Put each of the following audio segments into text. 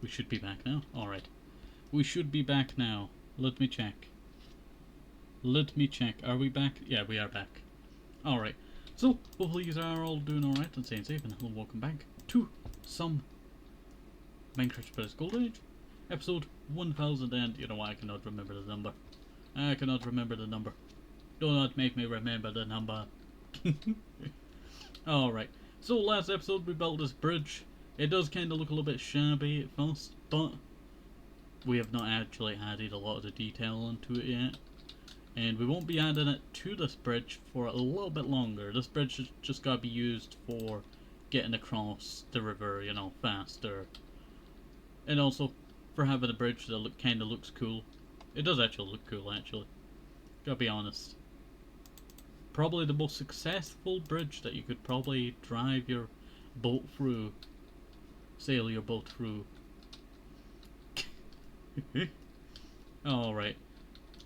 We should be back now. Alright. We should be back now. Let me check. Let me check. Are we back? Yeah, we are back. Alright. So, hopefully you are all doing alright and staying safe, and hello, welcome back to some Minecraft Express Golden Age. Episode 1000, and you know what, I cannot remember the number. I cannot remember the number. Do not make me remember the number. Alright. So, last episode we built this bridge. It does kind of look a little bit shabby at first, but we have not actually added a lot of the detail into it yet. And we won't be adding it to this bridge for a little bit longer. This bridge is just gotta be used for getting across the river, you know, faster. And also for having a bridge that kinda looks cool. It does actually look cool, actually. Gotta be honest. Probably the most successful bridge that you could probably drive your boat through. Sail your boat through. Alright.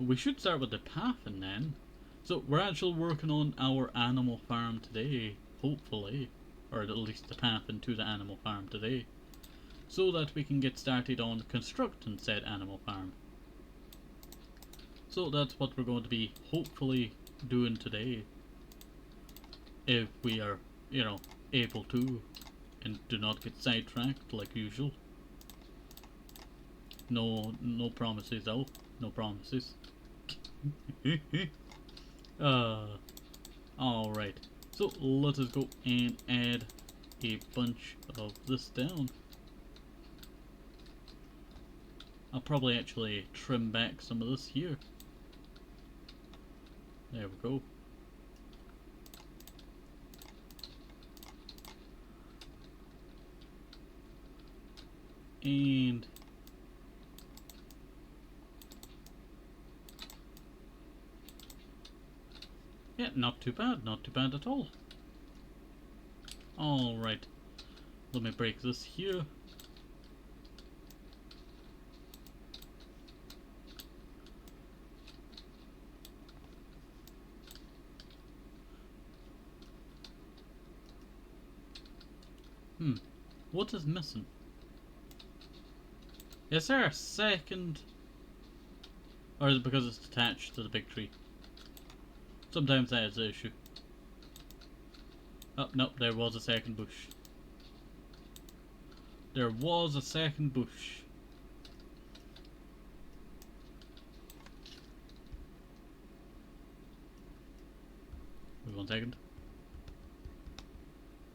We should start with the pathing then. So we're actually working on our animal farm today, hopefully. Or at least the path into the animal farm today. So that we can get started on constructing said animal farm. So that's what we're going to be hopefully doing today. If we are, you know, able to. And do not get sidetracked like usual. No promises though. No promises. Alright. So let us go and add a bunch of this down. I'll probably actually trim back some of this here. There we go. And yeah, not too bad at all. Alright, let me break this here. What is missing? Is there a second? Or is it because it's attached to the big tree? Sometimes that is the issue. Oh, no, there was a second bush. There was a second bush. Wait 1 second.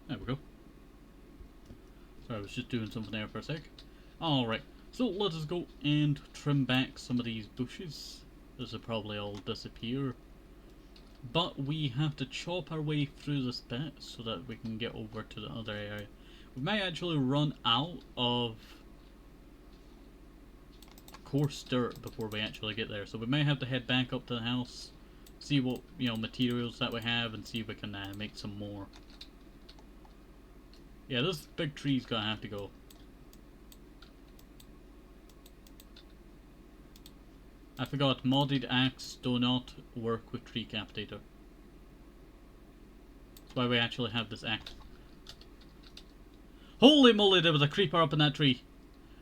There we go. Sorry, I was just doing something there for a sec. Alright, so let us go and trim back some of these bushes. This will probably all disappear. But we have to chop our way through this bit so that we can get over to the other area. We may actually run out of coarse dirt before we actually get there. So we may have to head back up to the house, see what, you know, materials that we have, and see if we can make some more. Yeah, this big tree's gonna have to go. I forgot, modded axe do not work with tree capitator. That's why we actually have this axe. Holy moly, there was a creeper up in that tree.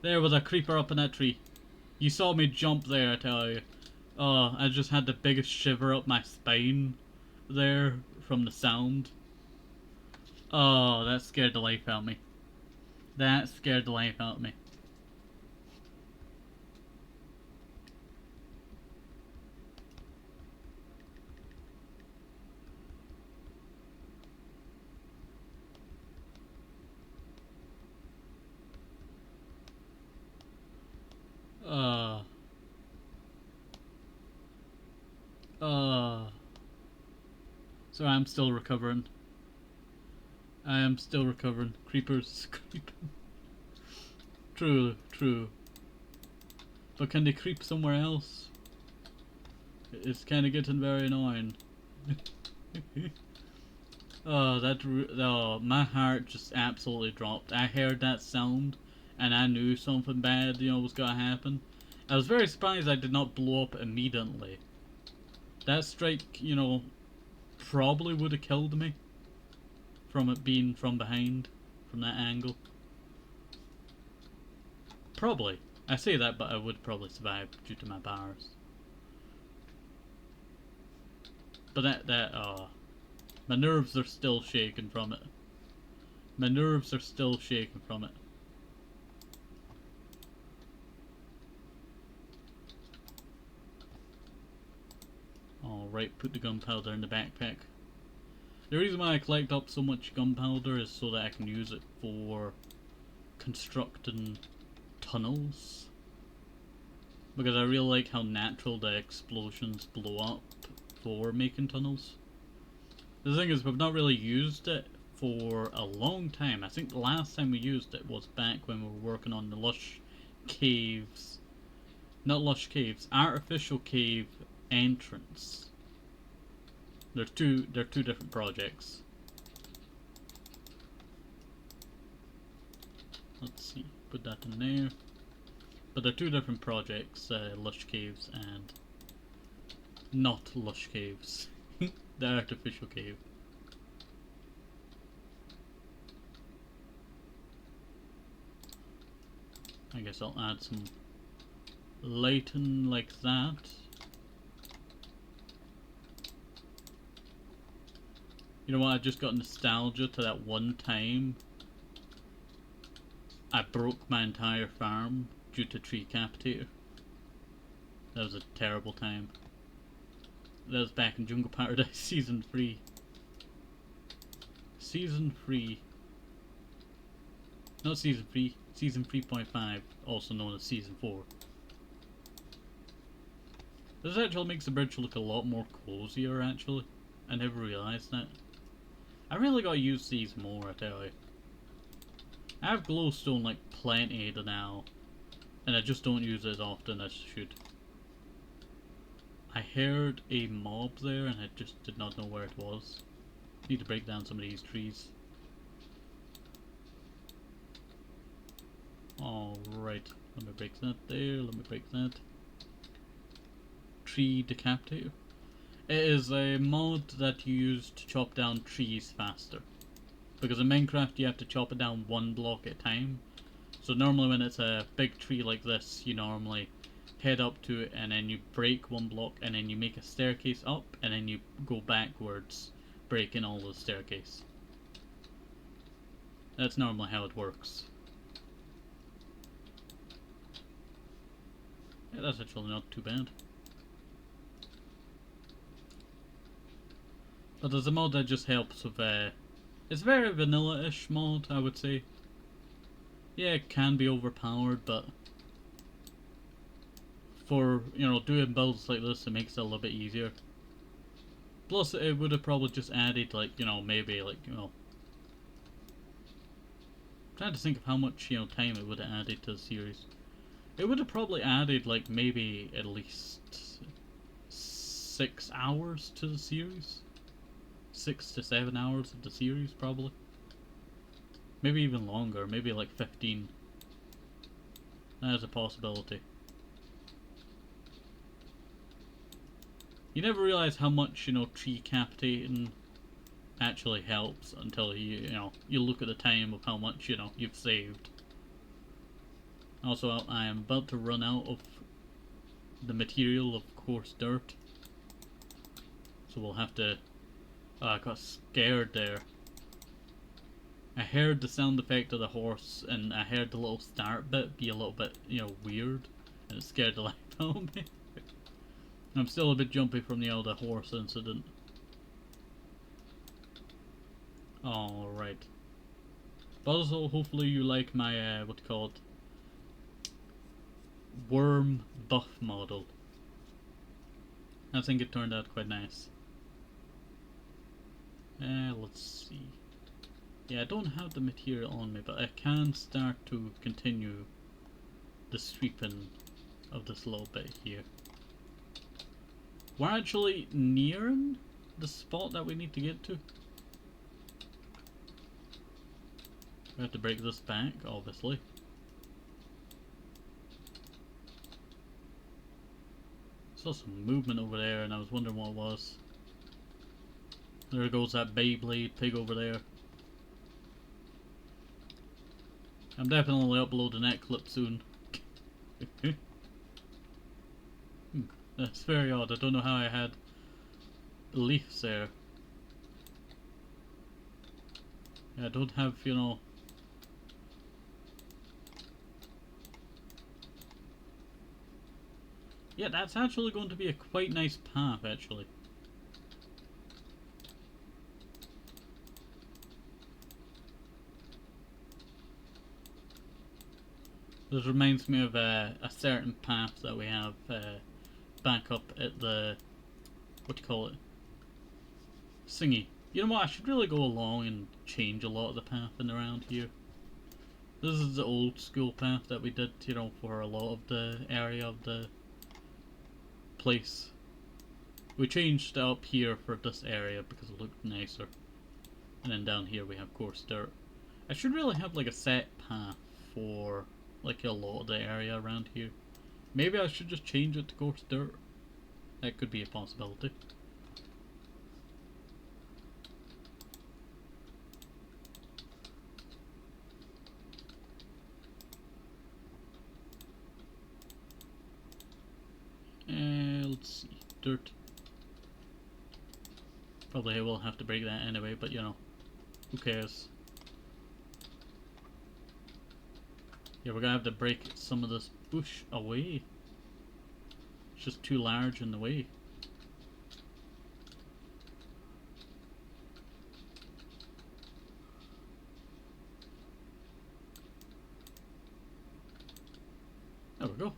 There was a creeper up in that tree. You saw me jump there, I tell you. I just had the biggest shiver up my spine there from the sound. Oh, that scared the life out of me. That scared the life out of me. So I'm still recovering. I am still recovering. Creepers creeping. True. But can they creep somewhere else? It's kind of getting very annoying. Oh, my heart just absolutely dropped. I heard that sound, and I knew something bad, you know, was gonna happen. I was very surprised I did not blow up immediately. That strike, you know, probably would have killed me from it being from behind, from that angle. Probably. I say that, but I would probably survive due to my bars. But my nerves are still shaking from it. My nerves are still shaking from it. Alright, put the gunpowder in the backpack. The reason why I collect up so much gunpowder is so that I can use it for constructing tunnels. Because I really like how natural the explosions blow up for making tunnels. The thing is, we've not really used it for a long time. I think the last time we used it was back when we were working on the Lush Caves. Not Lush Caves, Artificial Cave entrance. They're two different projects. Let's see, put that in there. But they're two different projects, Lush Caves and not Lush Caves. The Artificial Cave. I guess I'll add some lighting like that. You know what, I just got nostalgia to that one time I broke my entire farm due to tree capitator. That was a terrible time. That was back in Jungle Paradise Season 3. Season 3. Not Season 3, Season 3.5, also known as Season 4. This actually makes the bridge look a lot more cozier, actually. I never realised that. I really gotta use these more, I tell you. I have glowstone like plenty now, and I just don't use it as often as I should. I heard a mob there and I just did not know where it was. Need to break down some of these trees. Alright, let me break that there, let me break that. Tree decapitator. It is a mod that you use to chop down trees faster. Because in Minecraft you have to chop it down one block at a time. So normally when it's a big tree like this, you normally head up to it and then you break one block and then you make a staircase up and then you go backwards, breaking all the staircase. That's normally how it works. Yeah, that's actually not too bad. But there's a mod that just helps with it's a very vanilla-ish mod, I would say. Yeah, it can be overpowered, but for, you know, doing builds like this, it makes it a little bit easier. Plus, it would have probably just added, like, you know, maybe, like, you know, I'm trying to think of how much, you know, time it would have added to the series. It would have probably added, like, maybe at least 6 hours to the series. 6 to 7 hours of the series, probably. Maybe even longer, maybe like 15. That is a possibility. You never realize how much, you know, tree capitating actually helps until you know, you look at the time of how much, you know, you've saved. Also, I am about to run out of the material of coarse dirt. So we'll have to... Oh, I got scared there. I heard the sound effect of the horse and I heard the little start bit be a little bit, you know, weird. And it scared the life out of me. I'm still a bit jumpy from the other horse incident. Alright. But also, hopefully you like my, what's it called? Worm buff model. I think it turned out quite nice. Let's see. Yeah, I don't have the material on me, but I can start to continue the sweeping of this little bit here. We're actually nearing the spot that we need to get to. We have to break this back, obviously. Saw some movement over there and I was wondering what it was. There goes that Beyblade pig over there. I'm definitely uploading that clip soon. That's very odd. I don't know how I had leaves there. I don't have, you know... Yeah, that's actually going to be a quite nice path, actually. This reminds me of a certain path that we have back up at the... what do you call it? Singy. You know what, I should really go along and change a lot of the pathing around here. This is the old school path that we did, you know, for a lot of the area of the place. We changed up here for this area because it looked nicer. And then down here we have coarse dirt. I should really have like a set path for like a lot of the area around here. Maybe I should just change it to coarse dirt. That could be a possibility. Let's see. Dirt. Probably I will have to break that anyway, but you know, who cares? Yeah, we're gonna have to break some of this bush away. It's just too large in the way. There we go.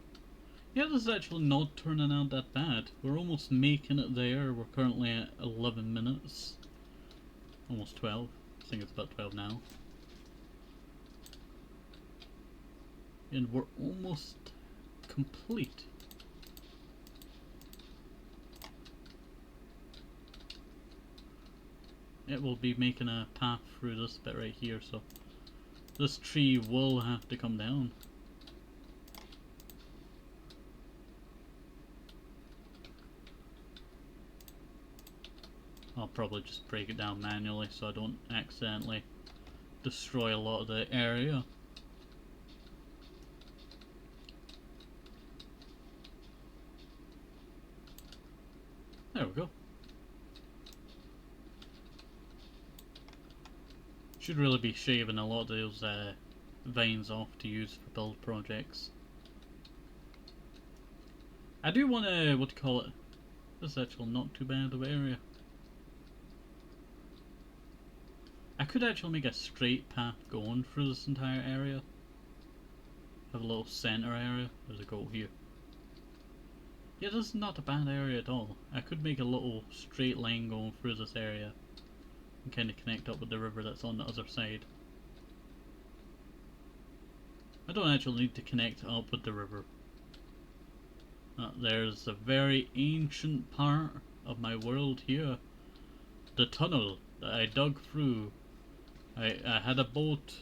Yeah, this is actually not turning out that bad. We're almost making it there. We're currently at 11 minutes. Almost 12. I think it's about 12 now. And we're almost complete. It will be making a path through this bit right here, so this tree will have to come down. I'll probably just break it down manually so I don't accidentally destroy a lot of the area. There we go. Should really be shaving a lot of those vines off to use for build projects. I do want to, what do you call it? This is actually not too bad of an area. I could actually make a straight path going through this entire area. Have a little center area. There's a goal here. Yeah, this is not a bad area at all. I could make a little straight line going through this area and kind of connect up with the river that's on the other side. I don't actually need to connect up with the river. There's a very ancient part of my world here. The tunnel that I dug through. I had a boat,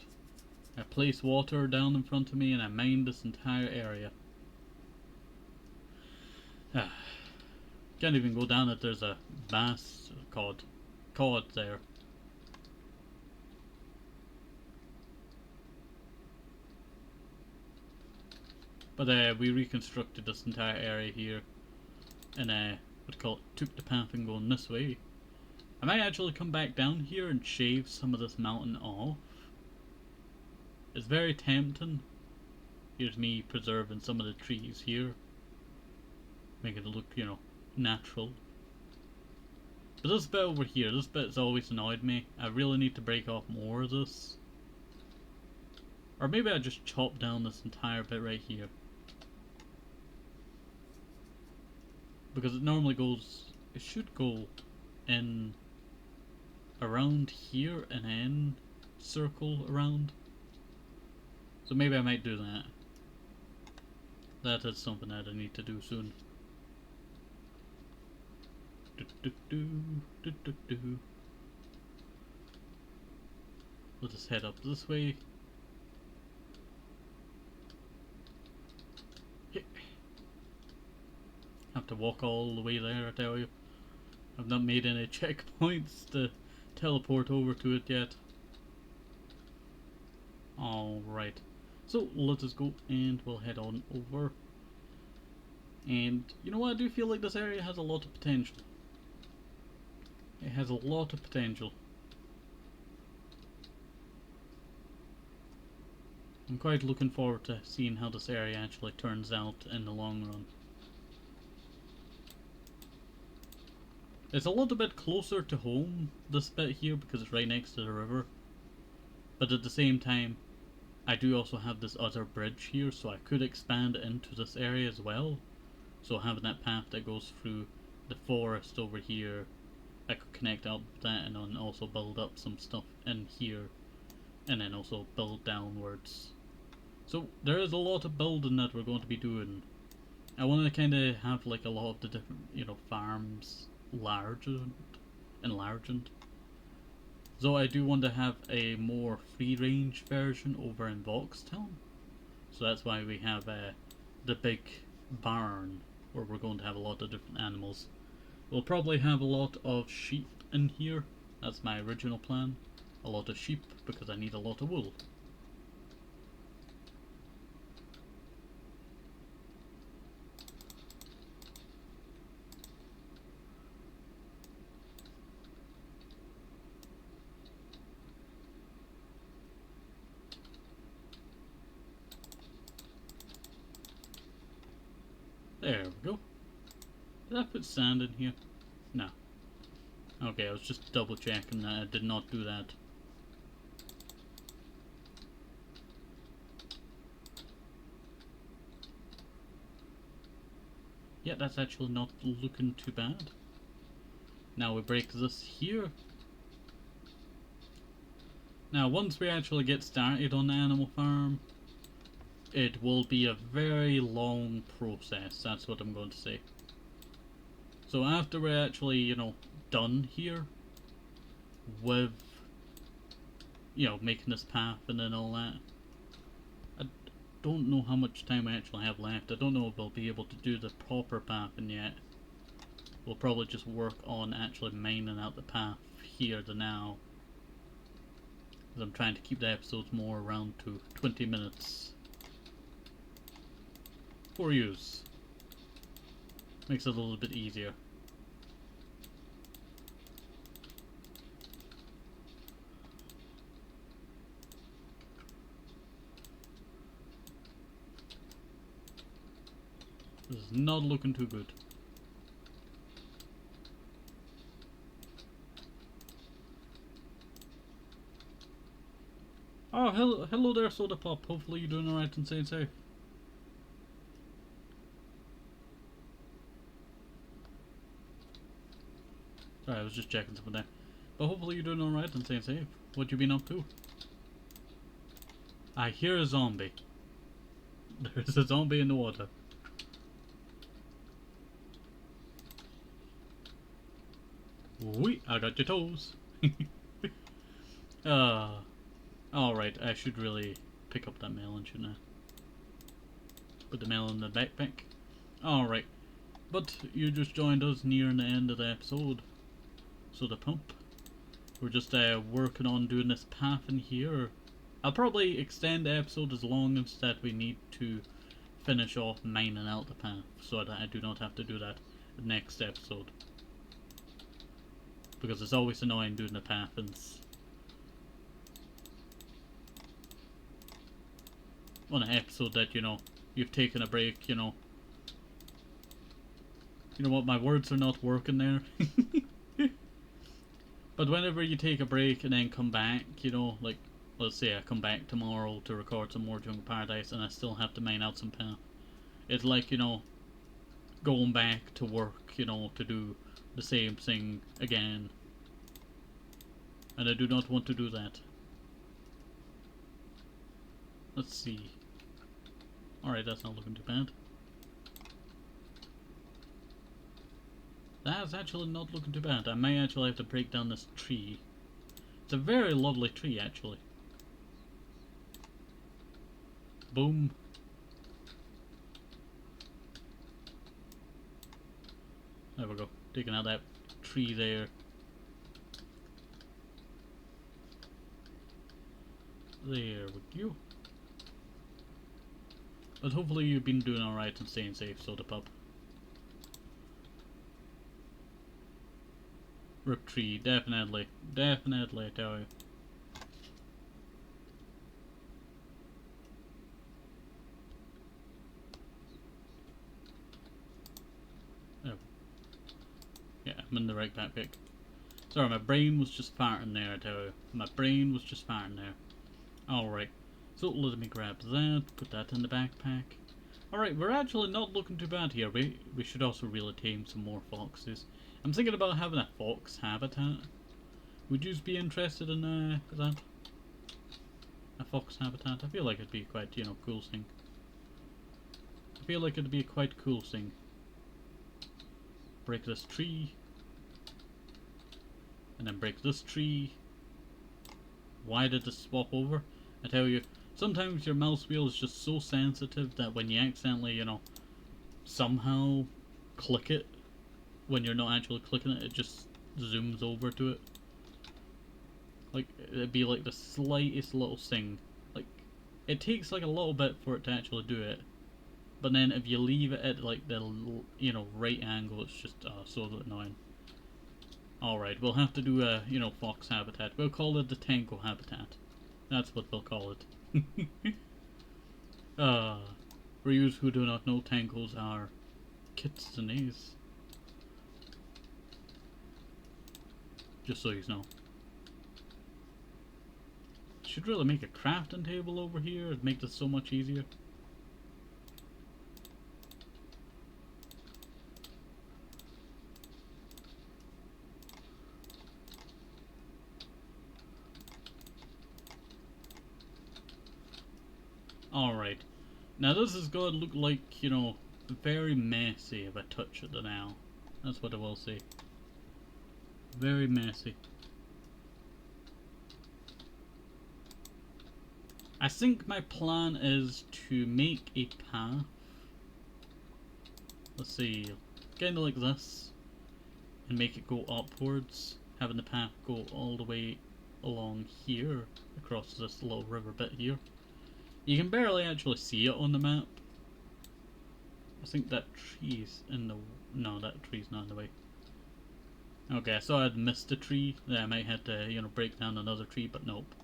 I placed water down in front of me, and I mined this entire area. Can't even go down it, there's a bass cod there. But we reconstructed this entire area here, and what do you call it, took the path and going this way. I might actually come back down here and shave some of this mountain off. It's very tempting. Here's me preserving some of the trees here. Making it look, you know, natural. But this bit over here, this bit's always annoyed me. I really need to break off more of this. Or maybe I just chop down this entire bit right here. Because it normally goes, it should go in around here and then circle around. So maybe I might do that. That is something that I need to do soon. We'll just head up this way. Have to walk all the way there, I tell you. I've not made any checkpoints to teleport over to it yet. Alright. So let us go and we'll head on over. And you know what, I do feel like this area has a lot of potential. It has a lot of potential. I'm quite looking forward to seeing how this area actually turns out in the long run. It's a little bit closer to home, this bit here, because it's right next to the river. But at the same time, I do also have this other bridge here, so I could expand into this area as well. So having that path that goes through the forest over here, I could connect up that and then also build up some stuff in here. And then also build downwards. So there is a lot of building that we're going to be doing. I want to kind of have like a lot of the different, farms enlarged. So I do want to have a more free range version over in Voxtown. So that's why we have the big barn where we're going to have a lot of different animals. We'll probably have a lot of sheep in here. That's my original plan. A lot of sheep because I need a lot of wool. There we go. Did I put sand in here? No. Okay, I was just double checking that I did not do that. Yeah, that's actually not looking too bad. Now we break this here. Now once we actually get started on the animal farm, it will be a very long process, that's what I'm going to say. So after we're actually, done here with, making this path and then all that, I don't know how much time I actually have left. I don't know if I'll be able to do the proper pathing yet. We'll probably just work on actually mining out the path here to now. Because I'm trying to keep the episodes more around to 20 minutes. For use. Makes it a little bit easier. This is not looking too good. Oh, hello there, Soda Pop. Hopefully you're doing alright and staying safe. Sorry, I was just checking something there. But hopefully you're doing alright and staying safe. What you been up to? I hear a zombie. There's a zombie in the water. Wee, I got your toes. Alright, I should really pick up that melon, shouldn't I? Put the melon in the backpack. Alright, but you just joined us nearing the end of the episode. So the pump. We're just working on doing this path in here. I'll probably extend the episode as long as that we need to finish off mining out the path, so that I do not have to do that next episode. Because it's always annoying doing the pathings on an episode that, you've taken a break, You know what, my words are not working there. But whenever you take a break and then come back, like, let's say I come back tomorrow to record some more Jungle Paradise and I still have to mine out some path. It's like, going back to work, to do the same thing again. And I do not want to do that. Let's see. Alright, that's not looking too bad. That's actually not looking too bad. I may actually have to break down this tree. It's a very lovely tree, actually. Boom. There we go. Taking out that tree there. There we go. But hopefully you've been doing alright and staying safe, Soda Pup. Rip tree, definitely. Definitely, I tell you. Oh. Yeah, I'm in the right backpack. Sorry, my brain was just farting there, I tell you. My brain was just farting there. Alright. So let me grab that, put that in the backpack. Alright, we're actually not looking too bad here. We should also really tame some more foxes. I'm thinking about having a fox habitat. Would you be interested in that? A fox habitat? I feel like it'd be quite, you know, cool thing. I feel like it'd be a quite cool thing. Break this tree. And then break this tree. Why did this swap over? I tell you, sometimes your mouse wheel is just so sensitive that when you accidentally, you know, somehow click it, when you're not actually clicking it, it just zooms over to it. Like, it'd be like the slightest little thing. Like, it takes like a little bit for it to actually do it. But then if you leave it at like the, you know, right angle, it's just so annoying. Alright, we'll have to do a, you know, fox habitat. We'll call it the Tango habitat. That's what we'll call it. For you who do not know, Tangos are kitsunes. Just so you know. Should really make a crafting table over here. It'd make this so much easier. Alright. Now this is going to look like, you know, very messy if I touch it now. That's what I will say. Very messy. I think my plan is to make a path. Let's see, kind of like this. And make it go upwards. Having the path go all the way along here. Across this little river bit here. You can barely actually see it on the map. I think that tree's in the... No, that tree's not in the way. Okay, I thought I'd missed a tree. That I might have to, you know, break down another tree, but nope.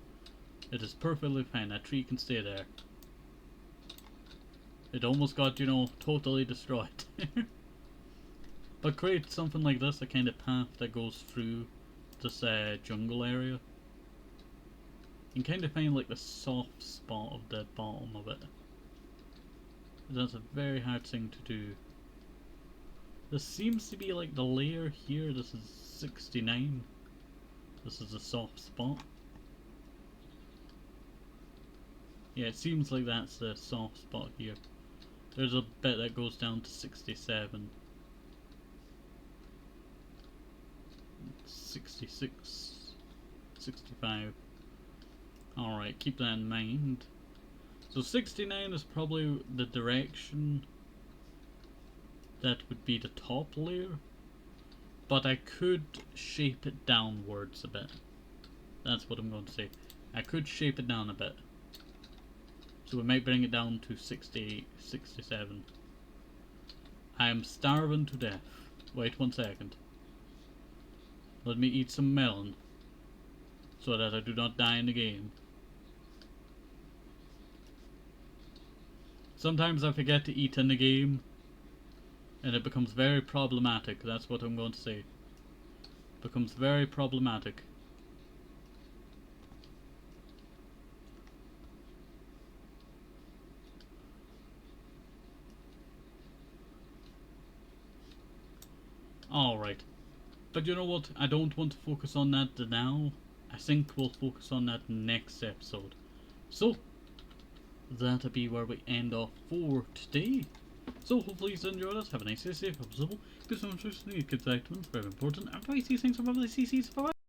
It is perfectly fine. That tree can stay there. It almost got, you know, totally destroyed. But create something like this, a kind of path that goes through this jungle area. You can kind of find like the soft spot of the bottom of it. That's a very hard thing to do. This seems to be like the layer here. This is 69. This is a soft spot. Yeah, it seems like that's the soft spot here. There's a bit that goes down to 67. 66. 65. Alright, keep that in mind. So 69 is probably the direction that would be the top layer. But I could shape it downwards a bit. That's what I'm going to say. I could shape it down a bit. So we might bring it down to 68, 67. I am starving to death. Wait 1 second. Let me eat some melon. So that I do not die in the game. Sometimes I forget to eat in the game. And it becomes very problematic. That's what I'm going to say. Becomes very problematic. Alright. But you know what? I don't want to focus on that now. I think we'll focus on that next episode. So, that'll be where we end off for today. So, hopefully you enjoyed us. Have a nice day, safe, observable. Be so much to you, kids' items, very important. And I see things from other CCs. Bye.